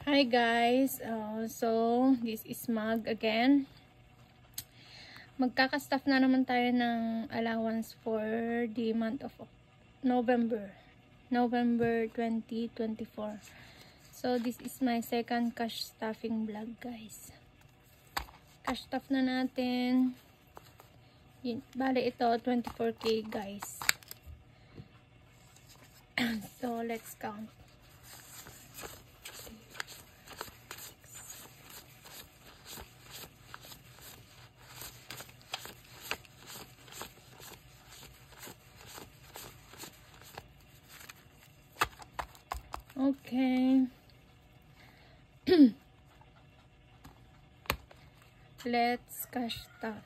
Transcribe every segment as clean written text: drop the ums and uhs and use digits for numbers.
Hi guys, so this is Mag again. Magkaka-staff na naman tayo ng allowance for the month of November 2024. So this is my second cash staffing vlog guys. Cash staff na natin. Bale ito 24k guys. So let's count. Okay. Let's cash stuff.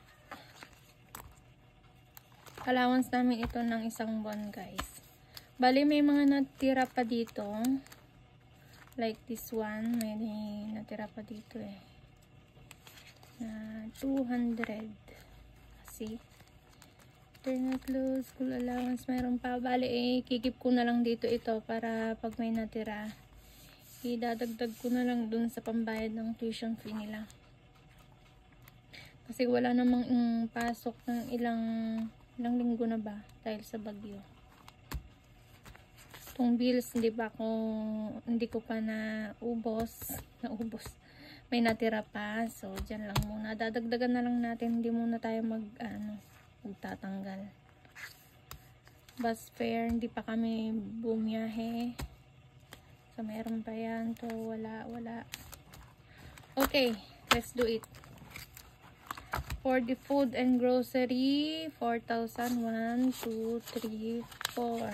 Allowance namin ito ng isang buwan guys. Bali may mga natira pa dito. Like this one. May natira pa dito eh. Na 200. Kasi internet load, school allowance, mayroon pa. Bali kikip ko na lang dito ito para pag may natira, idadagdag ko na lang dun sa pambayad ng tuition fee nila. Kasi wala namang pasok ng ilang linggo na ba dahil sa bagyo. Itong bills, hindi ko pa naubos. May natira pa. So, dyan lang muna. Dadagdagan na lang natin. Hindi muna tayo magtatanggal. Bus fare, hindi pa kami bumiyahe. So, meron pa yan. To, wala. Okay, let's do it. For the food and grocery, 4,000. 1, 2, 3, 4.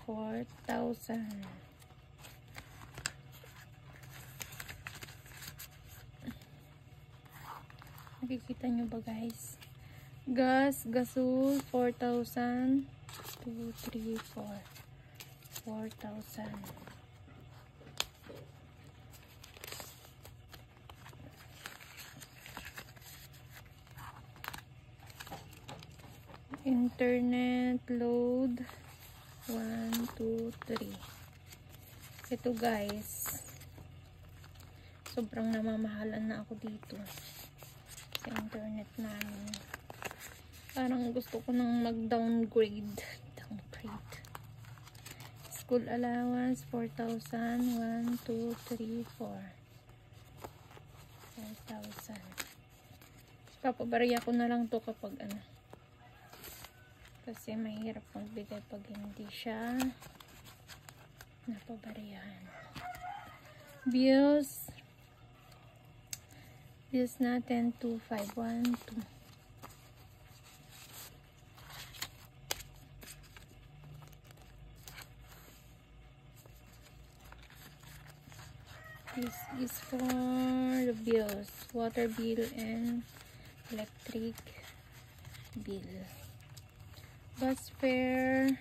4,000. Nakikita nyo ba guys? Gasol, 4,000. 2, 3, 4. 4,000. Internet load. 1, 2, 3. Ito guys. Sobrang namamahalan na ako dito. Sa internet namin. Parang gusto ko nang mag-downgrade. School allowance, 4,000. 1, 2, 3, 4. 4,000. Papabarya ko na lang to kapag kasi mahirap magbigay pag hindi siya napabaryahan. Bills natin 2,512. This is for the bills, water bill and electric bill. Bus fare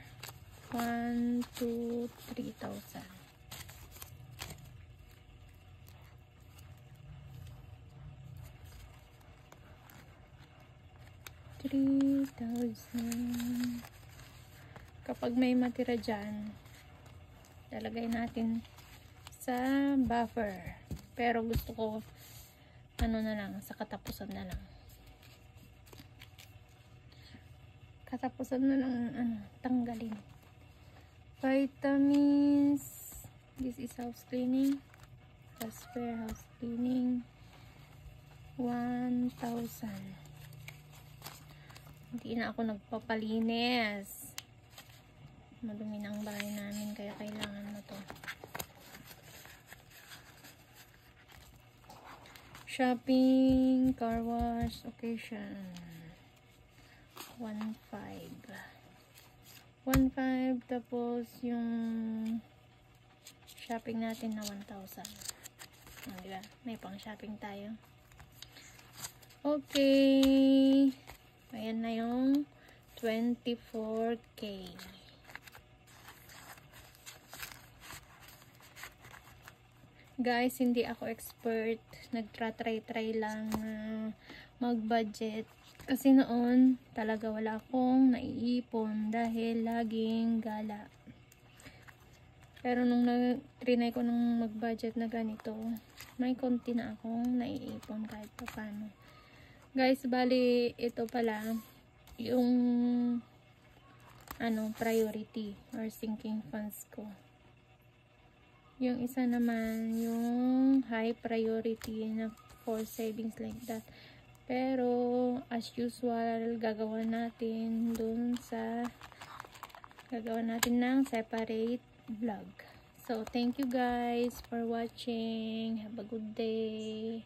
1, 2, 3,000. Kapag may matira dyan, lalagay natin sa buffer. Pero gusto ko na lang, sa katapusan na lang. Tanggalin. Vitamins. This is house cleaning. Bus fare, house cleaning 1,000. Hindi na ako nagpapalinis. Madumi na ang bahay namin kaya kailangan mo to. Shopping, car wash, occasion 1,500. 1,500 tapos yung shopping natin na 1,000. Diba? May pang shopping tayo. Okay. Ayan na yung 24k. Guys, hindi ako expert. Nagtry lang mag-budget. Kasi noon, talaga wala akong naiipon dahil laging gala. Pero nung trinay ko nung mag-budget na ganito, may konti na akong naiipon kahit pa paano. Guys, bali ito pala yung priority or sinking funds ko. Yung isa naman yung high priority na for savings like that. Pero as usual, gagawa natin ng separate vlog. So thank you guys for watching. Have a good day.